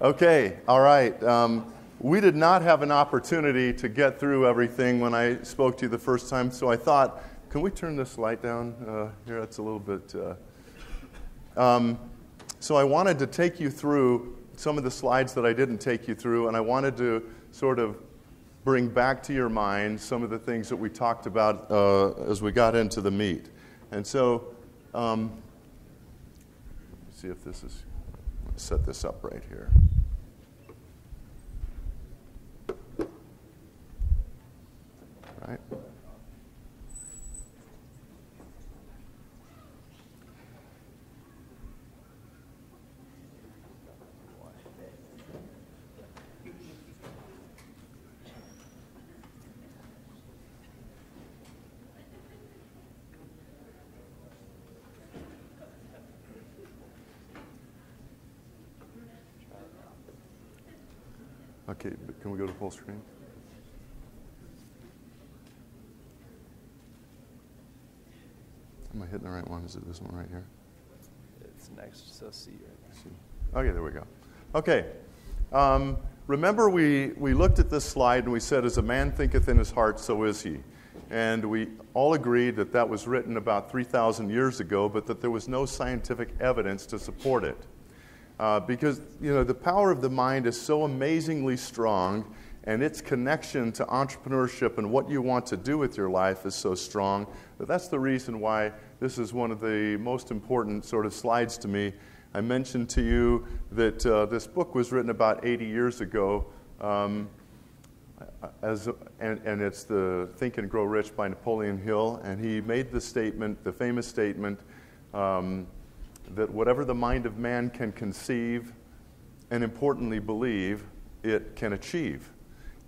Okay, all right. We did not have an opportunity to get through everything when I spoke to you the first time, so I thought, can we turn this light down here? It's a little bit... So I wanted to take you through some of the slides that I didn't take you through, and I wanted to sort of bring back to your mind some of the things that we talked about as we got into the meat. And so, let's see if this is... set this up right here. Right. Okay, but can we go to full screen? Am I hitting the right one? Is it this one right here? It's next, so C right there. C. Okay, there we go. Okay. Remember we looked at this slide and we said, as a man thinketh in his heart, so is he. And we all agreed that that was written about 3,000 years ago, but that there was no scientific evidence to support it. Because, the power of the mind is so amazingly strong, and its connection to entrepreneurship and what you want to do with your life is so strong, that's the reason why this is one of the most important sort of slides to me. I mentioned to you that this book was written about 80 years ago, and it's the Think and Grow Rich by Napoleon Hill, and he made the statement, the famous statement, that whatever the mind of man can conceive and importantly believe, it can achieve.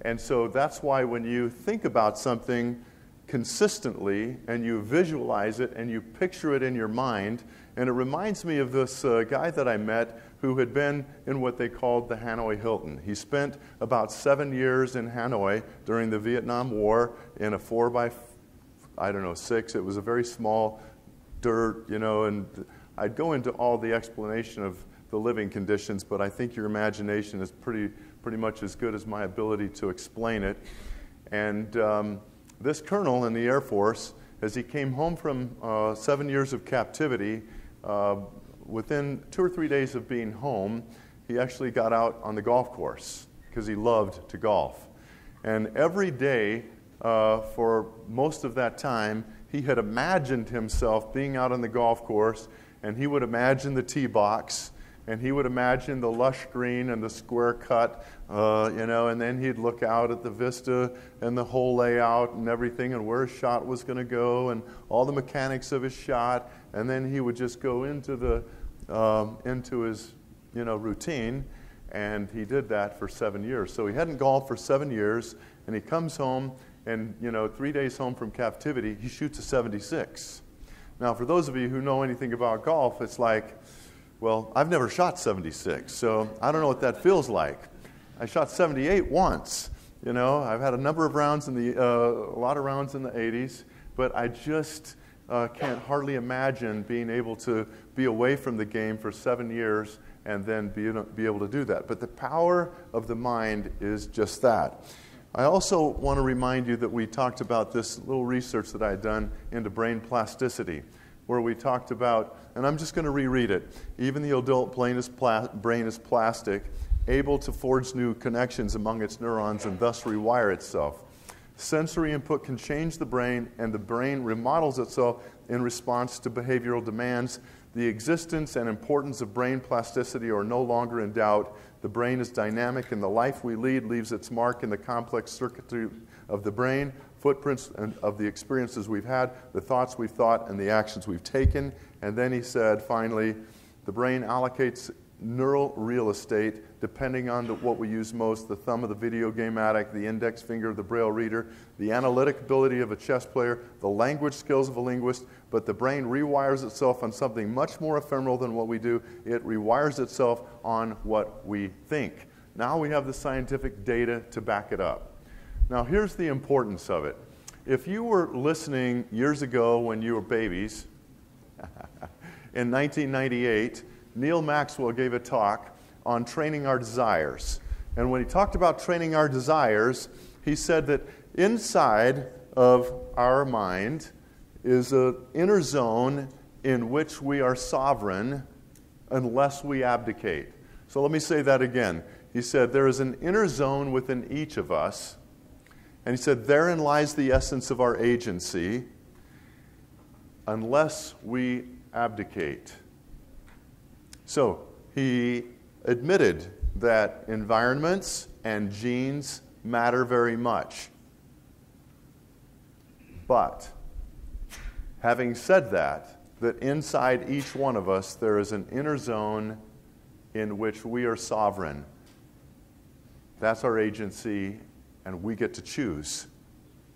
And so that's why when you think about something consistently and you visualize it and you picture it in your mind, and it reminds me of this guy that I met who had been in what they called the Hanoi Hilton. He spent about 7 years in Hanoi during the Vietnam War in a 4x6. It was a very small dirt, and I'd go into all the explanation of the living conditions, but I think your imagination is pretty much as good as my ability to explain it. And this colonel in the Air Force, as he came home from 7 years of captivity, within 2 or 3 days of being home, he actually got out on the golf course because he loved to golf. And every day for most of that time, he had imagined himself being out on the golf course, and he would imagine the tee box, and he would imagine the lush green and the square cut, and then he'd look out at the vista and the hole layout and everything and where his shot was going to go and all the mechanics of his shot, and then he would just go into his routine, and he did that for 7 years. So he hadn't golfed for 7 years, and he comes home, and 3 days home from captivity, he shoots a 76. Now, for those of you who know anything about golf, it's like, well, I've never shot 76, so I don't know what that feels like. I shot 78 once. I've had a number of rounds a lot of rounds in the 80s, but I just can't hardly imagine being able to be away from the game for 7 years and then be able to do that. But the power of the mind is just that. I also want to remind you that we talked about this little research that I had done into brain plasticity, where we talked about, and I'm just going to reread it, even the adult brain is plastic, able to forge new connections among its neurons and thus rewire itself. Sensory input can change the brain, and the brain remodels itself in response to behavioral demands. The existence and importance of brain plasticity are no longer in doubt. The brain is dynamic, and the life we lead leaves its mark in the complex circuitry of the brain, footprints of the experiences we've had, the thoughts we've thought, and the actions we've taken. And then he said, finally, the brain allocates neural real estate depending on what we use most: the thumb of the video game addict, the index finger of the braille reader, the analytic ability of a chess player, the language skills of a linguist. But the brain rewires itself on something much more ephemeral than what we do. It rewires itself on what we think. Now we have the scientific data to back it up. Now here's the importance of it. If you were listening years ago when you were babies, in 1998, Neil Maxwell gave a talk on training our desires. And when he talked about training our desires, he said that inside of our mind is an inner zone in which we are sovereign unless we abdicate. So let me say that again. He said there is an inner zone within each of us, and he said therein lies the essence of our agency unless we abdicate. So he admitted that environments and genes matter very much. But having said that inside each one of us there is an inner zone in which we are sovereign. That's our agency, and we get to choose,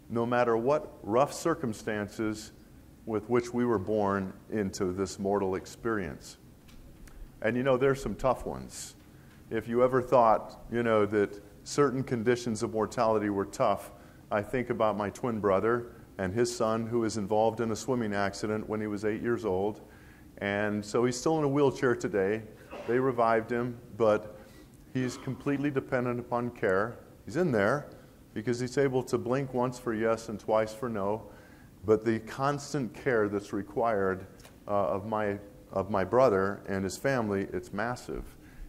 no matter what rough circumstances with which we were born into this mortal experience. And there's some tough ones. If you ever thought, that certain conditions of mortality were tough, I think about my twin brother and his son, who was involved in a swimming accident when he was 8 years old. And so he's still in a wheelchair today. They revived him, but he's completely dependent upon care. He's in there because he's able to blink once for yes and twice for no. But the constant care that's required of my brother and his family, it's massive.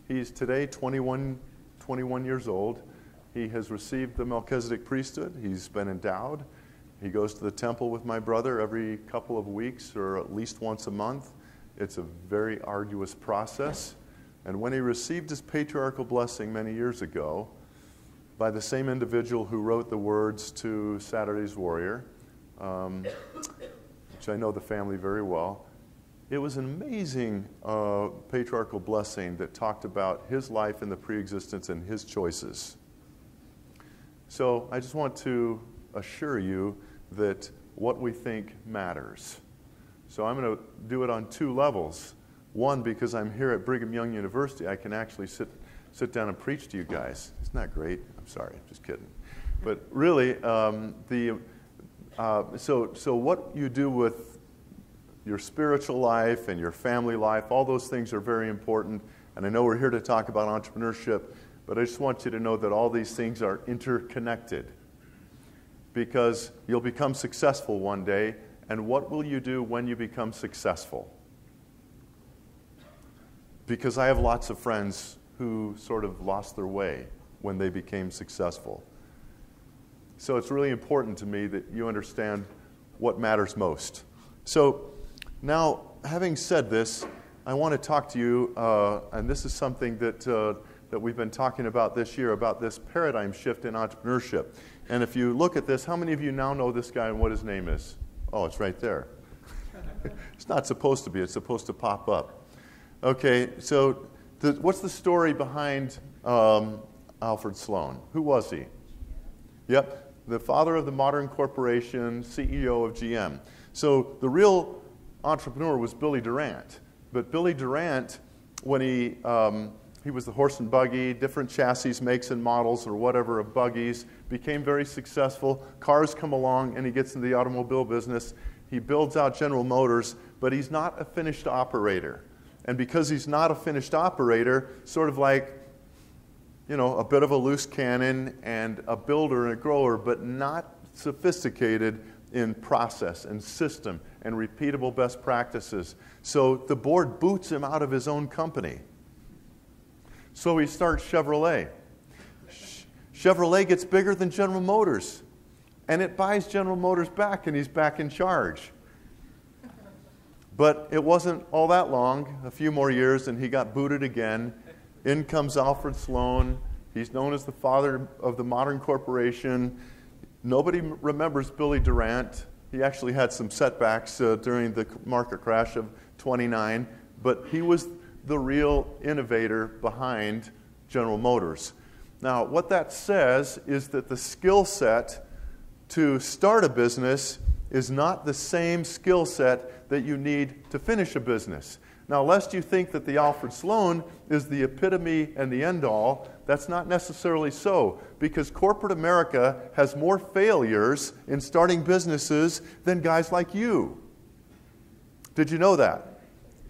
He's today 21 years old. He has received the Melchizedek priesthood. He's been endowed. He goes to the temple with my brother every couple of weeks or at least once a month. It's a very arduous process. And when he received his patriarchal blessing many years ago by the same individual who wrote the words to Saturday's Warrior, which I know the family very well, it was an amazing patriarchal blessing that talked about his life in the preexistence and his choices. So I just want to assure you that what we think matters. So I'm going to do it on two levels. One, because I'm here at Brigham Young University, I can actually sit down and preach to you guys. Isn't that great? I'm sorry, just kidding. But really, so what you do with your spiritual life and your family life, all those things are very important. And I know we're here to talk about entrepreneurship, but I just want you to know that all these things are interconnected, because you'll become successful one day. And what will you do when you become successful? Because I have lots of friends who sort of lost their way when they became successful. So it's really important to me that you understand what matters most. So now, having said this, I want to talk to you, and this is something that we've been talking about this year, about this paradigm shift in entrepreneurship. And if you look at this, how many of you now know this guy and what his name is? Oh, it's right there. It's not supposed to be. It's supposed to pop up. Okay, so what's the story behind Alfred Sloan? Who was he? Yep, the father of the modern corporation, CEO of GM. So the real entrepreneur was Billy Durant. But Billy Durant, when he was the horse and buggy, different chassis, makes and models or whatever of buggies, became very successful. Cars come along and he gets into the automobile business. He builds out General Motors, but he's not a finished operator. And because he's not a finished operator, sort of like, a bit of a loose cannon and a builder and a grower, but not sophisticated in process and system and repeatable best practices. So the board boots him out of his own company. So he starts Chevrolet. Chevrolet gets bigger than General Motors, and it buys General Motors back, and he's back in charge. But it wasn't all that long, a few more years, and he got booted again. In comes Alfred Sloan. He's known as the father of the modern corporation. Nobody remembers Billy Durant. He actually had some setbacks during the market crash of '29, but he was the real innovator behind General Motors. Now, what that says is that the skill set to start a business is not the same skill set that you need to finish a business. Now, lest you think that the Alfred Sloan is the epitome and the end-all, that's not necessarily so, because corporate America has more failures in starting businesses than guys like you. Did you know that?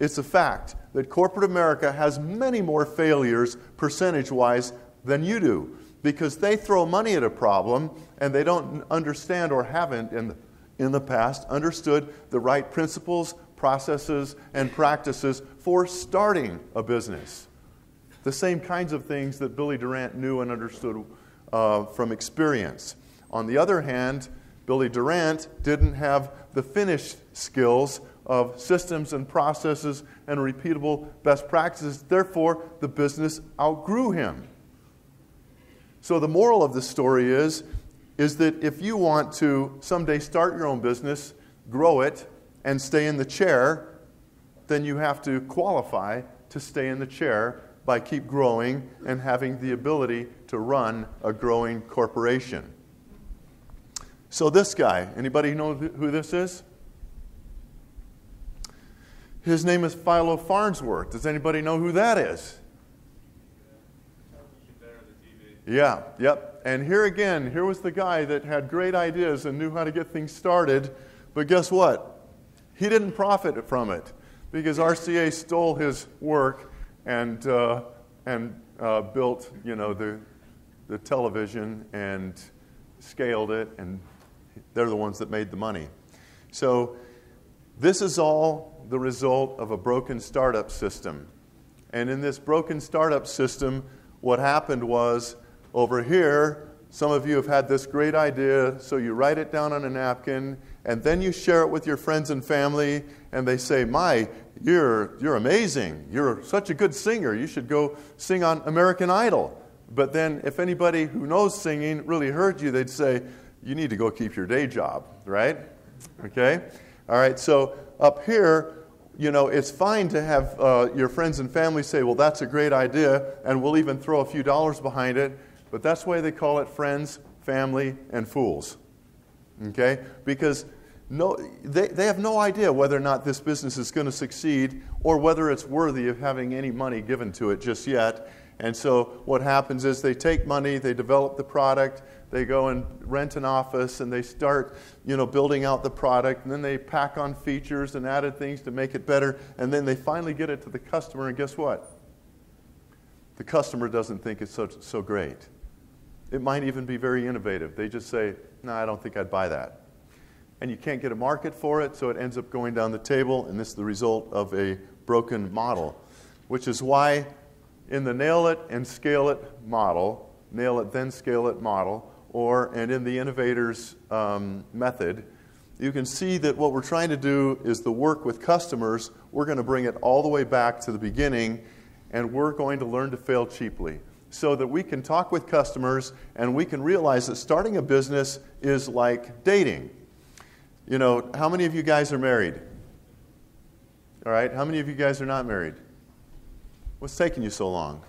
It's a fact that corporate America has many more failures percentage-wise than you do, because they throw money at a problem and they don't understand, or haven't in the past understood, the right principles, processes, and practices for starting a business. The same kinds of things that Billy Durant knew and understood from experience. On the other hand, Billy Durant didn't have the finished skills of systems and processes and repeatable best practices. Therefore, the business outgrew him. So the moral of the story is that if you want to someday start your own business, grow it, and stay in the chair, then you have to qualify to stay in the chair by keep growing and having the ability to run a growing corporation. So this guy, anybody know who this is? His name is Philo Farnsworth. Does anybody know who that is? Yeah, yep. And here was the guy that had great ideas and knew how to get things started, but guess what? He didn't profit from it because RCA stole his work and built, the television and scaled it, and they're the ones that made the money. So this is all the result of a broken startup system. And in this broken startup system, what happened was, over here, some of you have had this great idea, so you write it down on a napkin, and then you share it with your friends and family, and they say, "My, you're amazing. You're such a good singer. You should go sing on American Idol." But then if anybody who knows singing really heard you, they'd say, "You need to go keep your day job," right? Okay? All right, so up here, it's fine to have your friends and family say, "Well, that's a great idea, and we'll even throw a few dollars behind it." But that's why they call it friends, family, and fools. Okay? Because they have no idea whether or not this business is going to succeed or whether it's worthy of having any money given to it just yet. And so what happens is they take money, they develop the product, they go and rent an office, and they start, building out the product, and then they pack on features and added things to make it better, and then they finally get it to the customer, and guess what? The customer doesn't think it's so great. It might even be very innovative. They just say, "No, I don't think I'd buy that." And you can't get a market for it, so it ends up going down the table, and this is the result of a broken model, which is why in the nail it and scale it model, nail it then scale it model, and in the innovator's method, you can see that what we're trying to do is the work with customers. We're going to bring it all the way back to the beginning, and we're going to learn to fail cheaply so that we can talk with customers and we can realize that starting a business is like dating. How many of you guys are married? All right, how many of you guys are not married? What's taking you so long?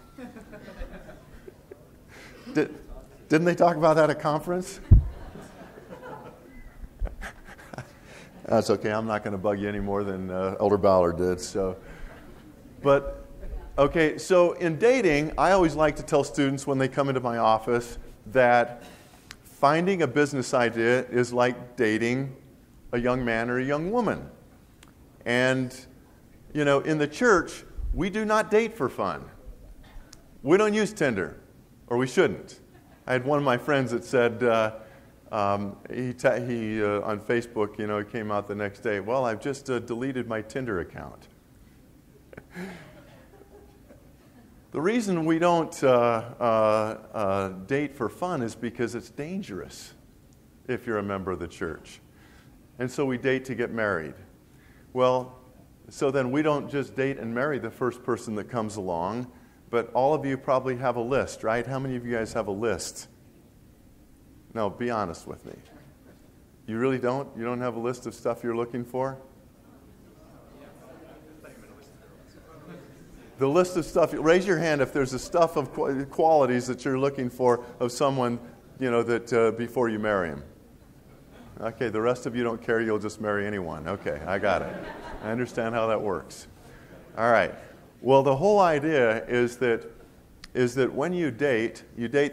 Didn't they talk about that at conference? That's okay. I'm not going to bug you any more than Elder Ballard did. So in dating, I always like to tell students when they come into my office that finding a business idea is like dating a young man or a young woman. And, in the church, we do not date for fun. We don't use Tinder, or we shouldn't. I had one of my friends that said, on Facebook, it came out the next day, "Well, I've just deleted my Tinder account." The reason we don't date for fun is because it's dangerous if you're a member of the church. And so we date to get married. Well, so then we don't just date and marry the first person that comes along, but all of you probably have a list, right? How many of you guys have a list? No, be honest with me. You really don't? You don't have a list of stuff you're looking for? The list of stuff, raise your hand if there's a stuff of qualities that you're looking for of someone, that before you marry him. Okay, the rest of you don't care, you'll just marry anyone. Okay, I got it. I understand how that works. All right. Well, the whole idea is that when you date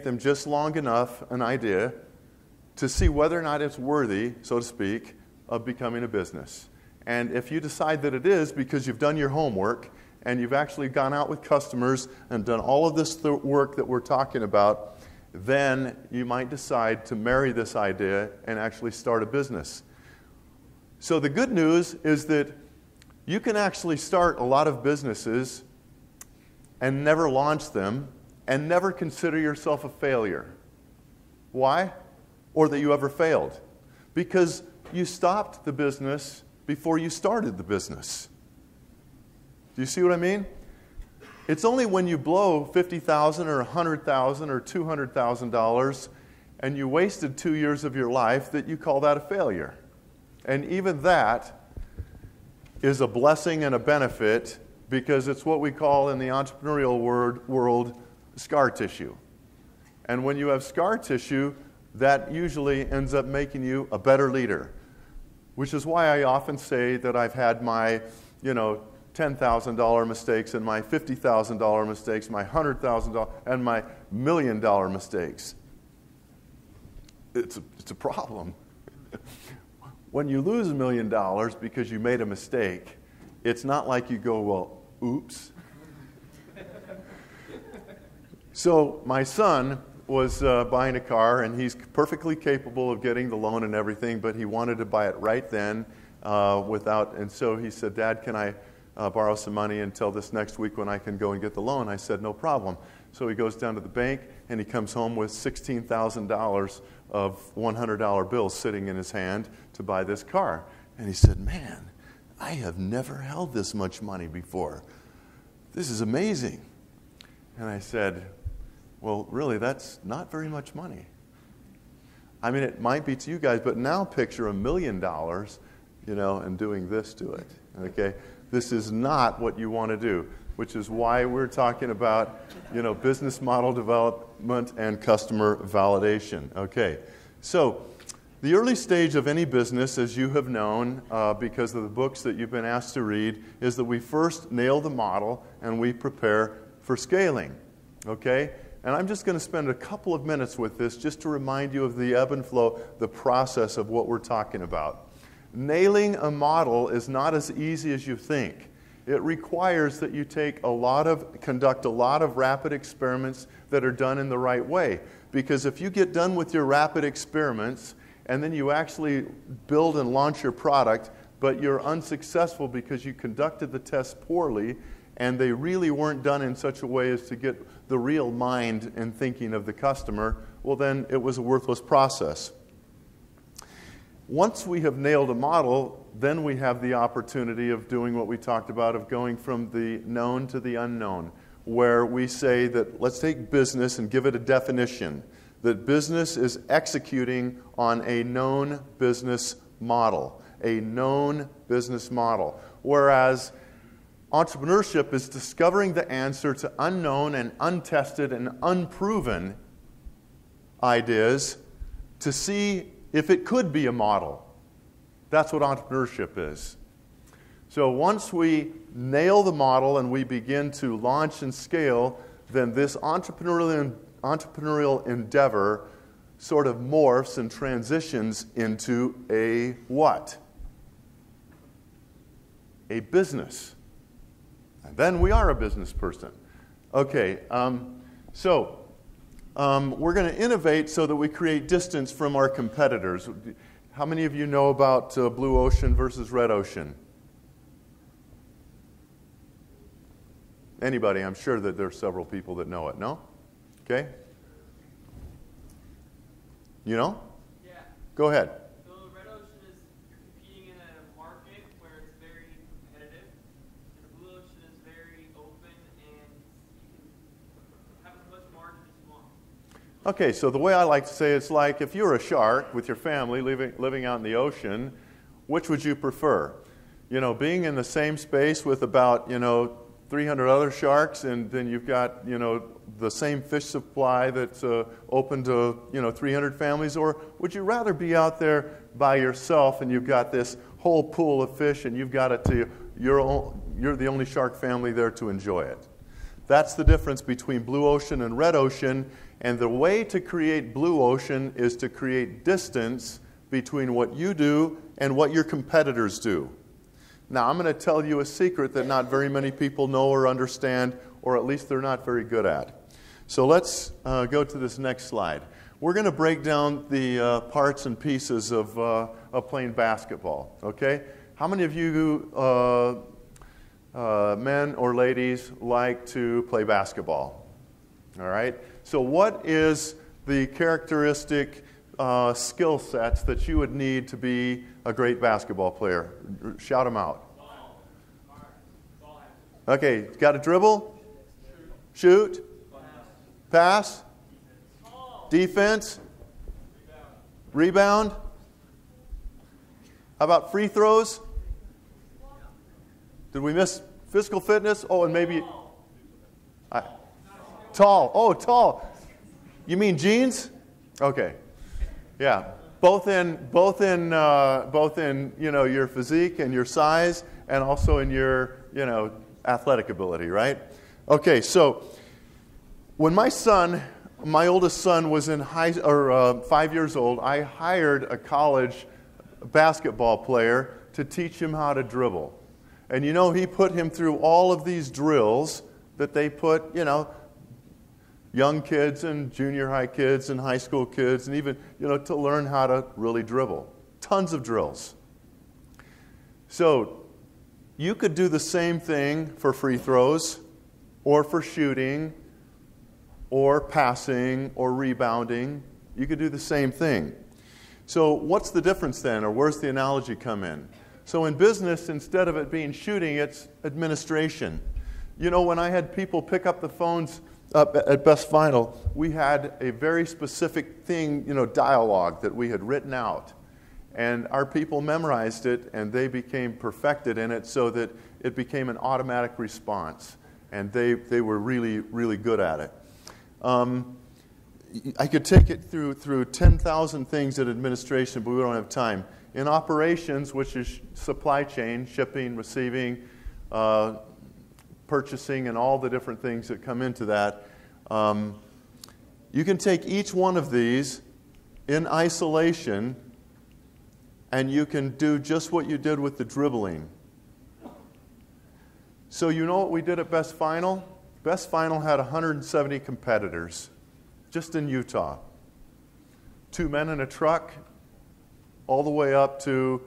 them just long enough, an idea, to see whether or not it's worthy, so to speak, of becoming a business. And if you decide that it is because you've done your homework and you've actually gone out with customers and done all of this work that we're talking about, then you might decide to marry this idea and actually start a business. So the good news is that you can actually start a lot of businesses and never launch them and never consider yourself a failure. Why? Or that you ever failed. Because you stopped the business before you started the business. Do you see what I mean? It's only when you blow $50,000 or $100,000 or $200,000 and you wasted 2 years of your life that you call that a failure. And even that is a blessing and a benefit because it's what we call in the entrepreneurial world scar tissue. And when you have scar tissue, that usually ends up making you a better leader, which is why I often say that I've had my, $10,000 mistakes and my $50,000 mistakes, my $100,000 and my $1 million mistakes. It's a problem. When you lose $1 million because you made a mistake, it's not like you go, well, oops. So my son was buying a car, and he's perfectly capable of getting the loan and everything, but he wanted to buy it right then and so he said, Dad, can I borrow some money until this next week when I can go and get the loan? I said, no problem. So he goes down to the bank, and he comes home with $16,000 of $100 bills sitting in his hand to buy this car. And he said, man, I have never held this much money before. This is amazing. And I said, well, really, that's not very much money. I mean, it might be to you guys, but now picture $1 million, and doing this to it, okay? This is not what you want to do, which is why we're talking about, business model development and customer validation, okay? So the early stage of any business, as you have known, because of the books that you've been asked to read, is that we first nail the model and we prepare for scaling, okay? And I'm just going to spend a couple of minutes with this just to remind you of the ebb and flow, the process of what we're talking about. Nailing a model is not as easy as you think. It requires that you conduct a lot of rapid experiments that are done in the right way. Because if you get done with your rapid experiments and then you actually build and launch your product, but you're unsuccessful because you conducted the tests poorly and they really weren't done in such a way as to get the real mind and thinking of the customer, well then it was a worthless process. Once we have nailed a model, then we have the opportunity of doing what we talked about, of going from the known to the unknown, where we say that let's take business and give it a definition, that business is executing on a known business model, whereas entrepreneurship is discovering the answer to unknown and untested and unproven ideas to see if it could be a model. That's what entrepreneurship is. So once we nail the model and we begin to launch and scale, then this entrepreneurial endeavor sort of morphs and transitions into a what? A business. And then we are a business person. Okay, we're going to innovate so that we create distance from our competitors. How many of you know about blue ocean versus red ocean? Anybody? I'm sure that there are several people that know it. No? Okay. You know? Yeah. Go ahead. So red ocean is you're competing in a market where it's very competitive, and the blue ocean is very open and you can have as much margin as you want. Okay, so the way I like to say it's like if you're a shark with your family living out in the ocean, which would you prefer? Being in the same space with about, 300 other sharks, and then you've got, the same fish supply that's open to, 300 families, or would you rather be out there by yourself and you've got this whole pool of fish and you've got it to you're the only shark family there to enjoy it? That's the difference between blue ocean and red ocean, and the way to create blue ocean is to create distance between what you do and what your competitors do. Now, I'm going to tell you a secret that not very many people know or understand, or at least they're not very good at. So let's go to this next slide. We're going to break down the parts and pieces of playing basketball, okay? How many of you men or ladies like to play basketball? All right? So what is the characteristic skill sets that you would need to be a great basketball player? Shout them out. Okay, got to dribble? Shoot? Pass? Defense? Rebound? How about free throws? Did we miss physical fitness? Oh, and maybe tall. Oh, tall. You mean jeans? Okay. Yeah. Both in your physique and your size, and also in your athletic ability, right? Okay. So when my oldest son was in 5 years old, I hired a college basketball player to teach him how to dribble. And he put him through all of these drills that they put, young kids and junior high kids and high school kids, and even, to learn how to really dribble. Tons of drills. So you could do the same thing for free throws, or for shooting, or passing, or rebounding. You could do the same thing. So what's the difference then, or where's the analogy come in? So in business, instead of it being shooting, it's administration. When I had people pick up the phones at Best Final, we had a very specific thing, dialogue that we had written out. And our people memorized it, and they became perfected in it so that it became an automatic response. And they were really, really good at it. I could take it through 10,000 things in administration, but we don't have time. In operations, which is supply chain, shipping, receiving, purchasing, and all the different things that come into that, you can take each one of these in isolation, and you can do just what you did with the dribbling. So you know what we did at Best Final? Best Final had 170 competitors, just in Utah. 2 men in a truck, all the way up to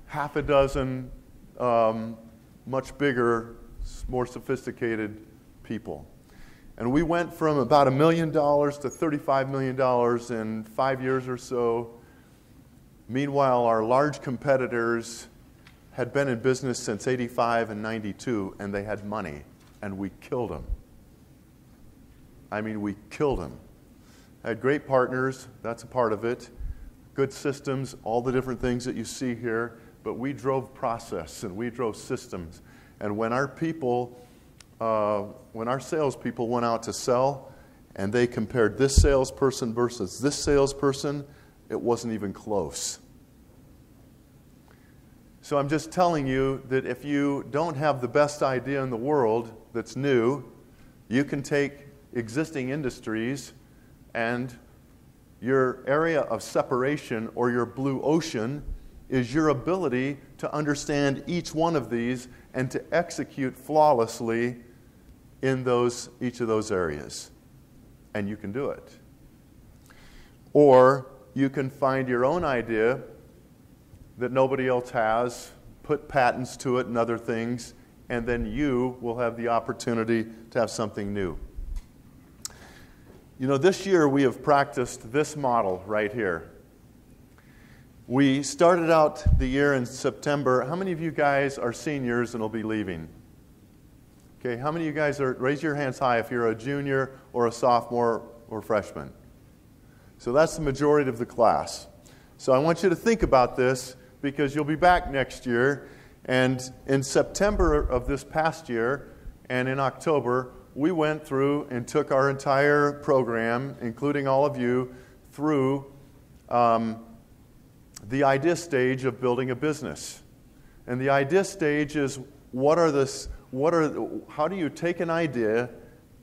half a dozen much bigger, more sophisticated people. And we went from about $1 million to $35 million in 5 years or so. Meanwhile, our large competitors had been in business since '85 and '92, and they had money, and we killed them. I mean, we killed them. Had great partners, that's a part of it. Good systems, all the different things that you see here, but we drove process and we drove systems. And when our salespeople went out to sell, and they compared this salesperson versus this salesperson, it wasn't even close. So I'm just telling you that if you don't have the best idea in the world that's new, you can take existing industries, and your area of separation, or your blue ocean, is your ability to understand each one of these and to execute flawlessly in each of those areas. And you can do it. Or you can find your own idea that nobody else has, put patents to it and other things, and then you will have the opportunity to have something new. This year we have practiced this model right here. We started out the year in September. How many of you guys are seniors and will be leaving? Okay, how many of you guys raise your hands high if you're a junior or a sophomore or freshman? So that's the majority of the class. So I want you to think about this, because you'll be back next year. And in September of this past year and in October, we went through and took our entire program, including all of you, through the idea stage of building a business. And the idea stage is how do you take an idea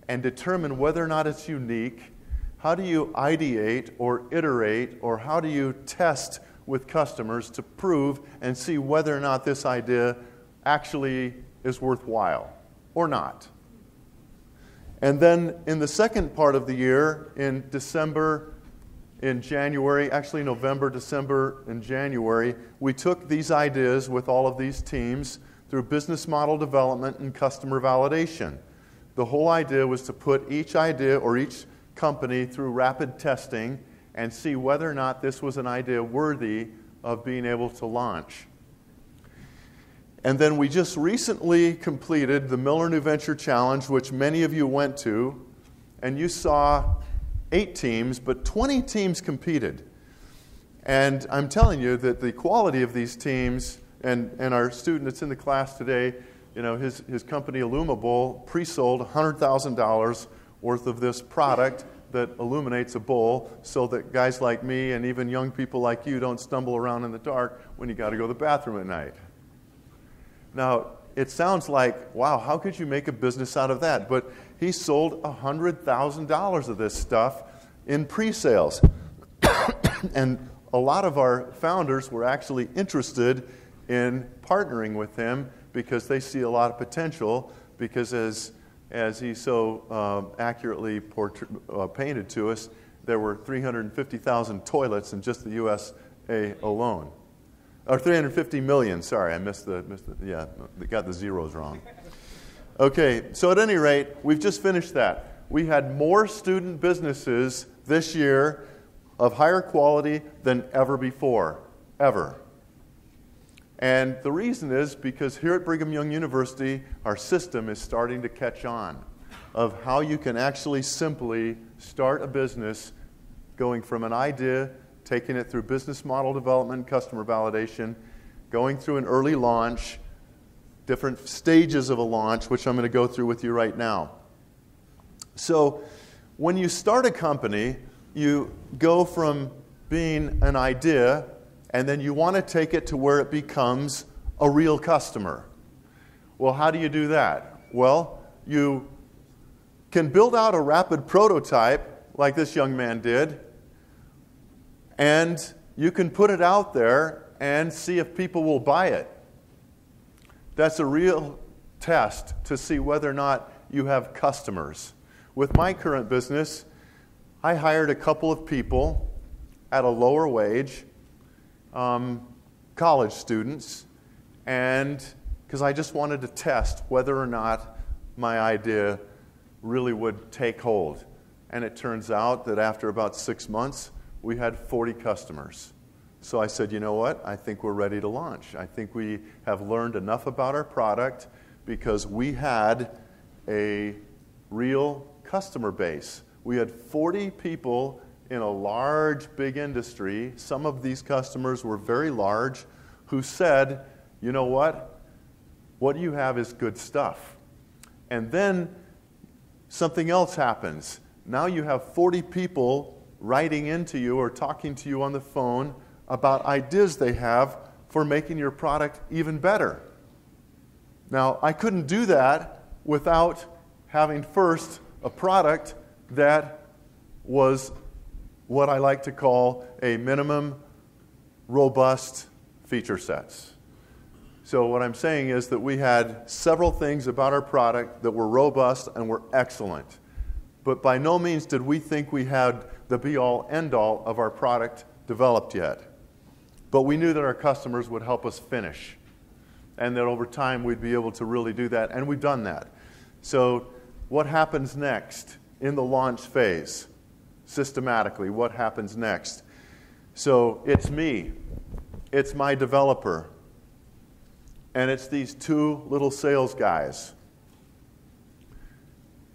and determine whether or not it's unique? How do you ideate or iterate, or how do you test with customers to prove and see whether or not this idea actually is worthwhile or not. And then in the second part of the year, in December, in January, actually November, December, and January, we took these ideas with all of these teams through business model development and customer validation. The whole idea was to put each idea or each company through rapid testing and see whether or not this was an idea worthy of being able to launch. And then we just recently completed the Miller New Venture Challenge, which many of you went to, and you saw 8 teams, but 20 teams competed. And I'm telling you that the quality of these teams, and our student that's in the class today, you know, his company Illumable pre-sold $100,000 worth of this product that illuminates a bowl so that guys like me and even young people like you don't stumble around in the dark when you got to go to the bathroom at night. Now, it sounds like, wow, how could you make a business out of that? But he sold $100,000 of this stuff in pre-sales. And a lot of our founders were actually interested in partnering with him because they see a lot of potential, because as he so accurately painted to us, there were 350,000 toilets in just the USA alone. Or 350 million, sorry, I missed the yeah, got the zeros wrong. Okay, so at any rate, we've just finished that. We had more student businesses this year of higher quality than ever before, ever. And the reason is because here at Brigham Young University, our system is starting to catch on of how you can actually simply start a business going from an idea, taking it through business model development, customer validation, going through an early launch, different stages of a launch, which I'm going to go through with you right now. So when you start a company, you go from being an idea, and then you want to take it to where it becomes a real customer. Well, how do you do that? Well, you can build out a rapid prototype like this young man did, and you can put it out there and see if people will buy it. That's a real test to see whether or not you have customers. With my current business, I hired a couple of people at a lower wage, college students, and because I just wanted to test whether or not my idea really would take hold. And it turns out that after about 6 months, we had 40 customers. So I said, you know what? I think we're ready to launch. I think we have learned enough about our product because we had a real customer base. We had 40 people in a large, big industry. Some of these customers were very large who said, you know what you have is good stuff. And then something else happens. Now you have 40 people writing into you or talking to you on the phone about ideas they have for making your product even better. Now, I couldn't do that without having first a product that was what I like to call a minimum robust feature sets. So what I'm saying is that we had several things about our product that were robust and were excellent. But by no means did we think we had the be-all, end-all of our product developed yet. But we knew that our customers would help us finish, and that over time we'd be able to really do that, and we've done that. So what happens next in the launch phase? Systematically, what happens next? So it's me, it's my developer, and it's these 2 little sales guys.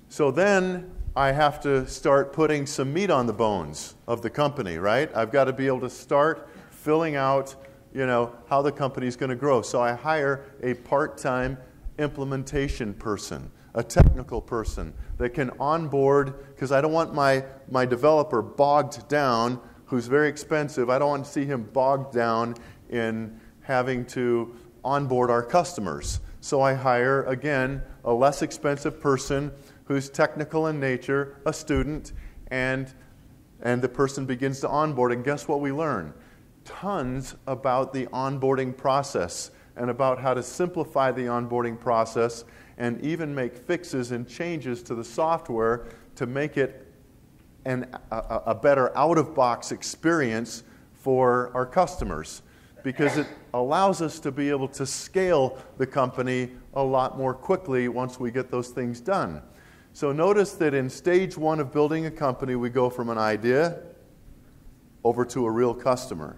So then I have to start putting some meat on the bones of the company, right? I've got to be able to start filling out, how the company's going to grow. So I hire a part-time implementation person, a technical person that can onboard, because I don't want my developer bogged down, who's very expensive. I don't want to see him bogged down in having to onboard our customers. So I hire, again, a less expensive person who's technical in nature, a student, and the person begins to onboard. And guess what we learn? Tons about the onboarding process and about how to simplify the onboarding process and even make fixes and changes to the software to make it a better out-of-box experience for our customers, because it allows us to be able to scale the company a lot more quickly once we get those things done. So notice that in stage one of building a company, we go from an idea over to a real customer.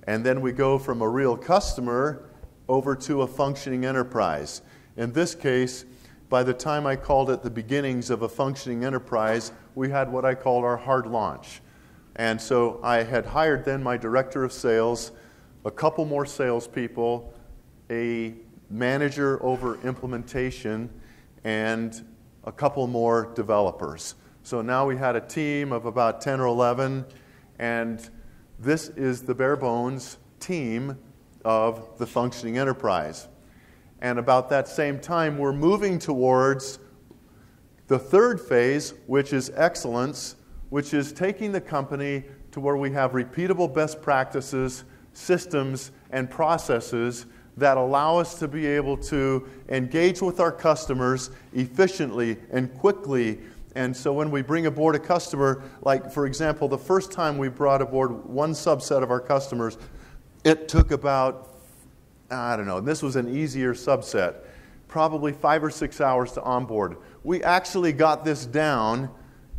And then we go from a real customer over to a functioning enterprise. In this case, by the time I called it the beginnings of a functioning enterprise, we had what I called our hard launch. And so I had hired then my director of sales, a couple more salespeople, a manager over implementation, and a couple more developers. So now we had a team of about 10 or 11, and this is the bare bones team of the functioning enterprise. And about that same time, we're moving towards the third phase, which is excellence, which is taking the company to where we have repeatable best practices, systems, and processes that allow us to be able to engage with our customers efficiently and quickly. And so when we bring aboard a customer, like for example, the first time we brought aboard one subset of our customers, it took about, I don't know, this was an easier subset, probably 5 or 6 hours to onboard. We actually got this down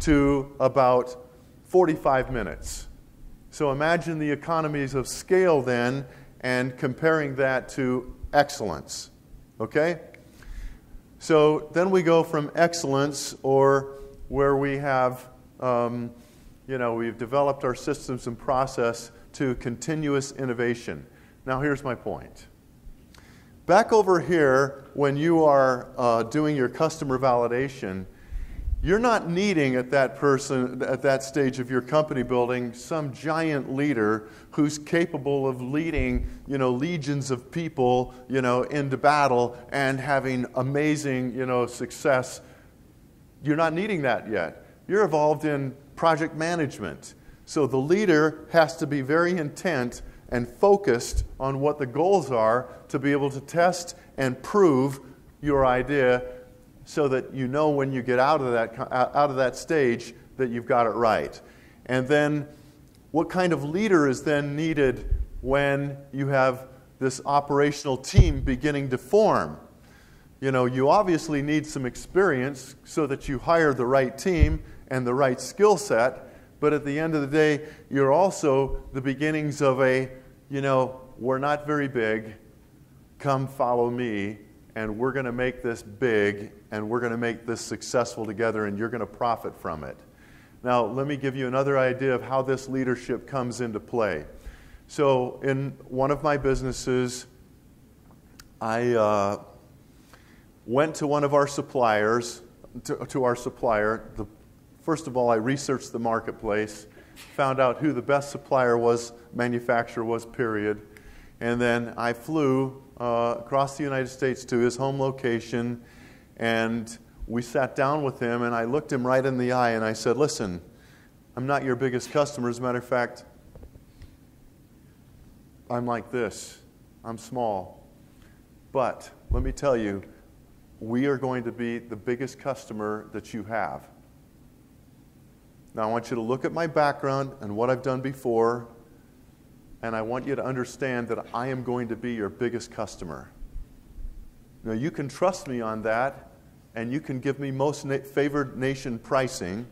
to about 45 minutes. So imagine the economies of scale then, and comparing that to excellence. Okay? So then we go from excellence, or where we have, we've developed our systems and process, to continuous innovation. Now here's my point. Back over here, when you are doing your customer validation, you're not needing at that stage of your company building some giant leader who's capable of leading, legions of people, into battle and having amazing, success. You're not needing that yet. You're involved in project management. So the leader has to be very intent and focused on what the goals are to be able to test and prove your idea, so that you know when you get out of that stage that you've got it right. And then what kind of leader is then needed when you have this operational team beginning to form? You obviously need some experience so that you hire the right team and the right skill set, but at the end of the day, you're also the beginnings of we're not very big, come follow me, and we're going to make this big, and we're going to make this successful together, and you're going to profit from it. Now, let me give you another idea of how this leadership comes into play. So, in one of my businesses, I went to one of our suppliers, to our supplier. First of all, I researched the marketplace, found out who the best manufacturer was, period. And then I flew across the United States to his home location, and we sat down with him, and I looked him right in the eye, and I said, listen, I'm not your biggest customer. As a matter of fact, I'm like this. I'm small. But let me tell you, we are going to be the biggest customer that you have. Now, I want you to look at my background and what I've done before, and I want you to understand that I am going to be your biggest customer. Now, you can trust me on that, and you can give me most favored nation pricing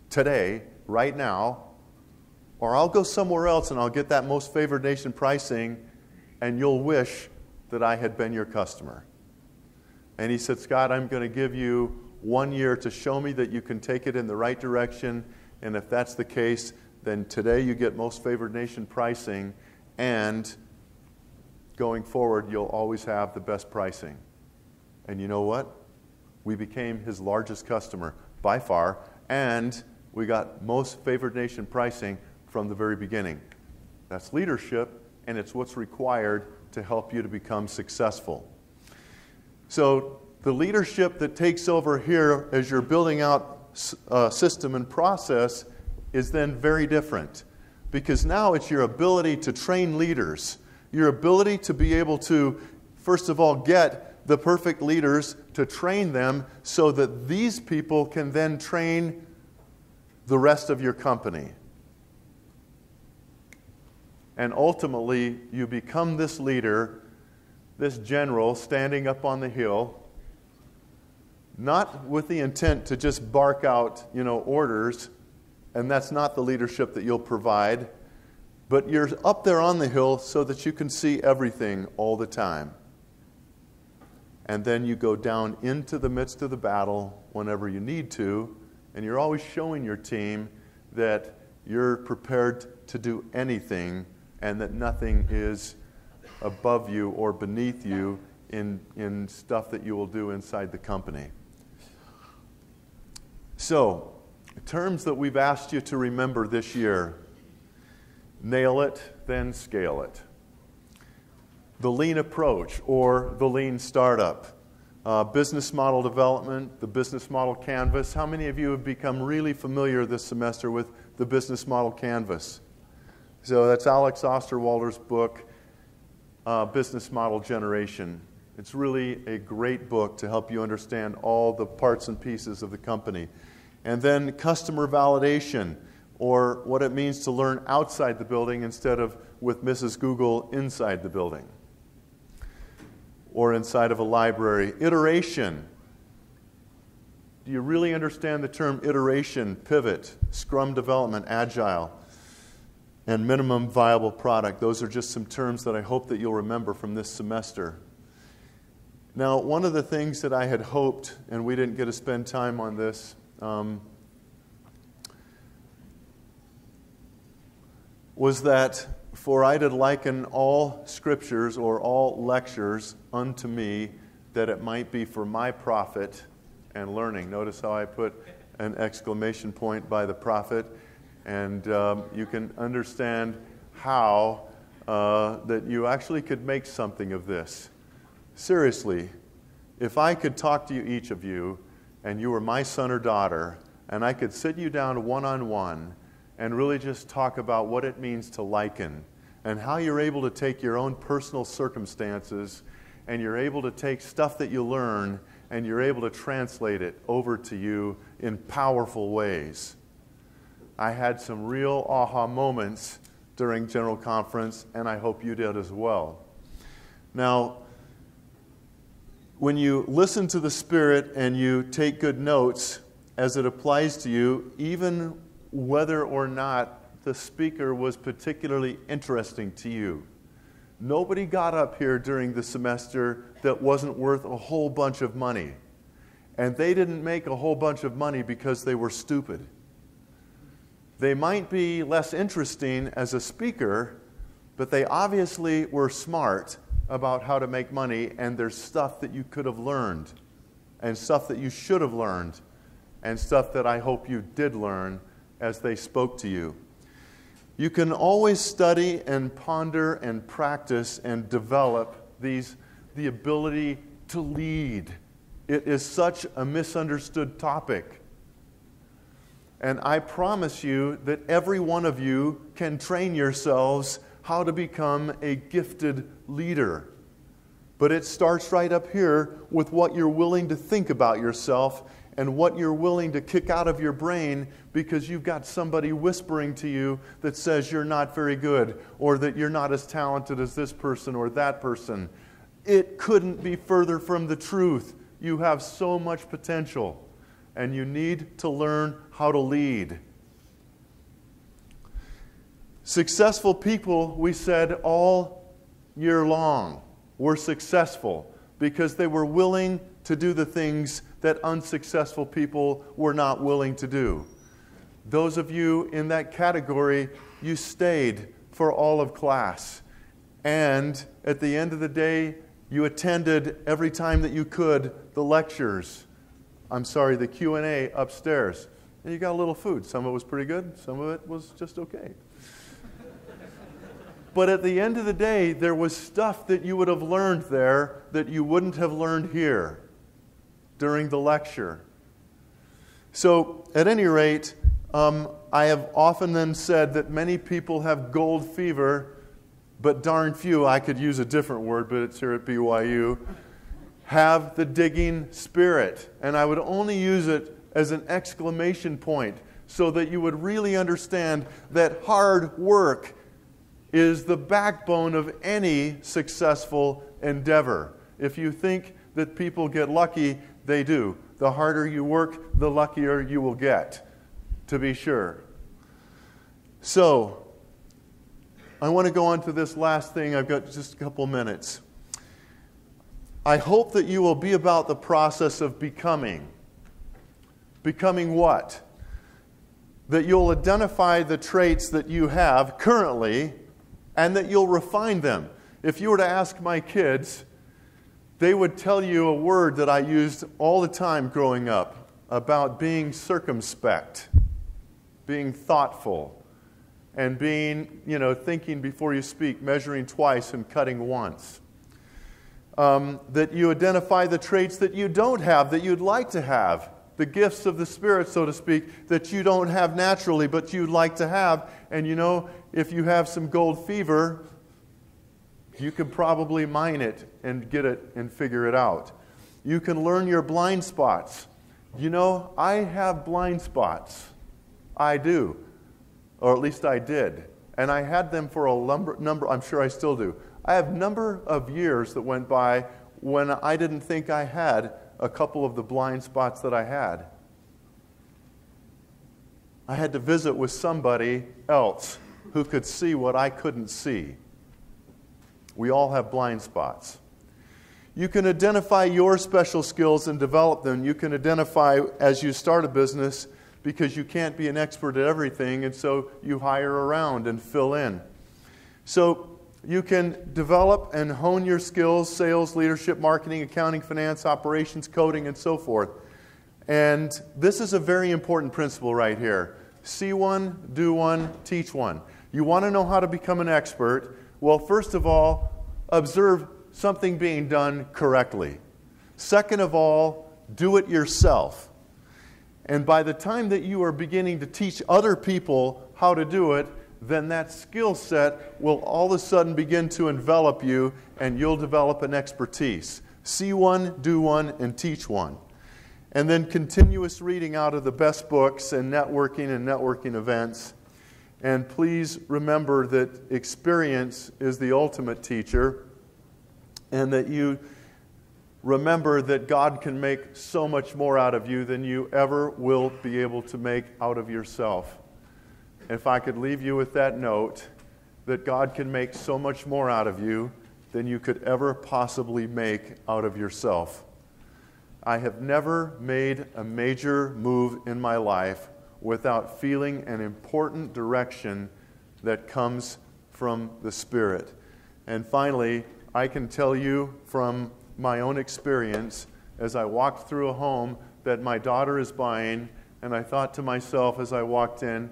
today, right now, or I'll go somewhere else and I'll get that most favored nation pricing, and you'll wish that I had been your customer. And he said, Scott, I'm going to give you 1 year to show me that you can take it in the right direction, and if that's the case, then today you get most favored nation pricing, and going forward, you'll always have the best pricing. And you know what? We became his largest customer by far, and we got most favored nation pricing from the very beginning. That's leadership, and it's what's required to help you to become successful. So the leadership that takes over here as you're building out system and process is then very different, because now it's your ability to train leaders, your ability to be able to first of all, get the perfect leaders to train them so that these people can then train the rest of your company. And ultimately, you become this leader, this general standing up on the hill, not with the intent to just bark out, orders, and that's not the leadership that you'll provide, but you're up there on the hill so that you can see everything all the time. And then you go down into the midst of the battle whenever you need to, and you're always showing your team that you're prepared to do anything and that nothing is above you or beneath you in stuff that you will do inside the company. So, terms that we've asked you to remember this year: nail it, then scale it. The lean approach, or the lean startup. Business model development, the business model canvas. How many of you have become really familiar this semester with the business model canvas? So that's Alex Osterwalder's book, Business Model Generation. It's really a great book to help you understand all the parts and pieces of the company. And then customer validation, or what it means to learn outside the building instead of with Mrs. Google inside the building, or inside of a library. Iteration. Do you really understand the term iteration, pivot, scrum development, agile, and minimum viable product? Those are just some terms that I hope that you'll remember from this semester. Now, one of the things that I had hoped, and we didn't get to spend time on this, was that for I did liken all scriptures or all lectures unto me, that it might be for my profit and learning. Notice how I put an exclamation point by the profit, and you can understand how that you actually could make something of this. Seriously, if I could talk to you, each of you, and you were my son or daughter, and I could sit you down one-on-one and really just talk about what it means to liken and how you're able to take your own personal circumstances and you're able to take stuff that you learn and you're able to translate it over to you in powerful ways. I had some real aha moments during General Conference, and I hope you did as well. Now, when you listen to the Spirit and you take good notes as it applies to you, even whether or not the speaker was particularly interesting to you. Nobody got up here during the semester that wasn't worth a whole bunch of money. And they didn't make a whole bunch of money because they were stupid. They might be less interesting as a speaker, but they obviously were smart about how to make money, and there's stuff that you could have learned, and stuff that you should have learned, and stuff that I hope you did learn as they spoke to you. You can always study and ponder and practice and develop the ability to lead. It is such a misunderstood topic. And I promise you that every one of you can train yourselves how to become a gifted leader. But it starts right up here with what you're willing to think about yourself and what you're willing to kick out of your brain because you've got somebody whispering to you that says you're not very good or that you're not as talented as this person or that person. It couldn't be further from the truth. You have so much potential, and you need to learn how to lead. Successful people, we said all year long, were successful because they were willing to do the things that unsuccessful people were not willing to do. Those of you in that category, you stayed for all of class. And at the end of the day, you attended every time that you could the lectures. The Q&A upstairs. And you got a little food. Some of it was pretty good. Some of it was just okay. But at the end of the day, there was stuff that you would have learned there that you wouldn't have learned here during the lecture. So, at any rate, I have often then said that many people have gold fever but darn few, I could use a different word, but it's here at BYU, have the digging spirit. And I would only use it as an exclamation point so that you would really understand that hard work is the backbone of any successful endeavor. If you think that people get lucky, they do. The harder you work, the luckier you will get, to be sure. So, I want to go on to this last thing. I've got just a couple minutes. I hope that you will be about the process of becoming. Becoming what? That you'll identify the traits that you have currently and that you'll refine them. If you were to ask my kids, they would tell you a word that I used all the time growing up about being circumspect, being thoughtful, and being, thinking before you speak, measuring twice and cutting once. That you identify the traits that you don't have, that you'd like to have. The gifts of the Spirit, so to speak, that you don't have naturally, but you'd like to have. And if you have some gold fever, you could probably mine it and get it and figure it out. You can learn your blind spots. I have blind spots. I do. Or at least I did. And I had them for a number, I'm sure I still do. I have a number of years that went by when I didn't think I had a couple of the blind spots that I had. I had to visit with somebody else who could see what I couldn't see. We all have blind spots. You can identify your special skills and develop them. You can identify as you start a business because you can't be an expert at everything, and so you hire around and fill in. So you can develop and hone your skills, sales, leadership, marketing, accounting, finance, operations, coding, and so forth. And this is a very important principle right here. See one, do one, teach one. You want to know how to become an expert? Well, first of all, observe something being done correctly. Second of all, do it yourself. And by the time that you are beginning to teach other people how to do it, then that skill set will all of a sudden begin to envelop you, and you'll develop an expertise. See one, do one, and teach one. And then continuous reading out of the best books and networking events. And please remember that experience is the ultimate teacher, and that you remember that God can make so much more out of you than you ever will be able to make out of yourself. If I could leave you with that note, that God can make so much more out of you than you could ever possibly make out of yourself. I have never made a major move in my life without feeling an important direction that comes from the Spirit. And finally, I can tell you from my own experience, as I walked through a home that my daughter is buying, and I thought to myself as I walked in,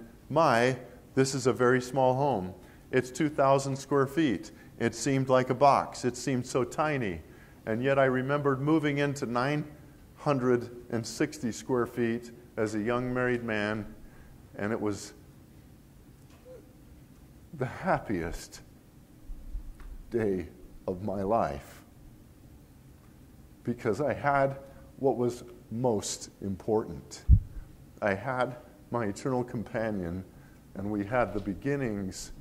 this is a very small home. It's 2,000 square feet. It seemed like a box. It seemed so tiny. And yet I remembered moving into 960 square feet as a young married man, and it was the happiest day of my life because I had what was most important. I had my eternal companion, and we had the beginnings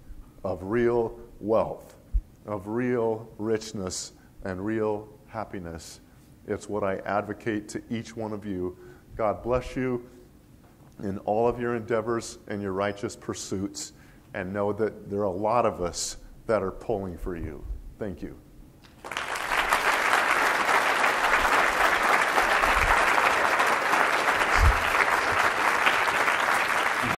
of real wealth, of real richness, and real happiness. It's what I advocate to each one of you. God bless you in all of your endeavors and your righteous pursuits, and know that there are a lot of us that are pulling for you. Thank you.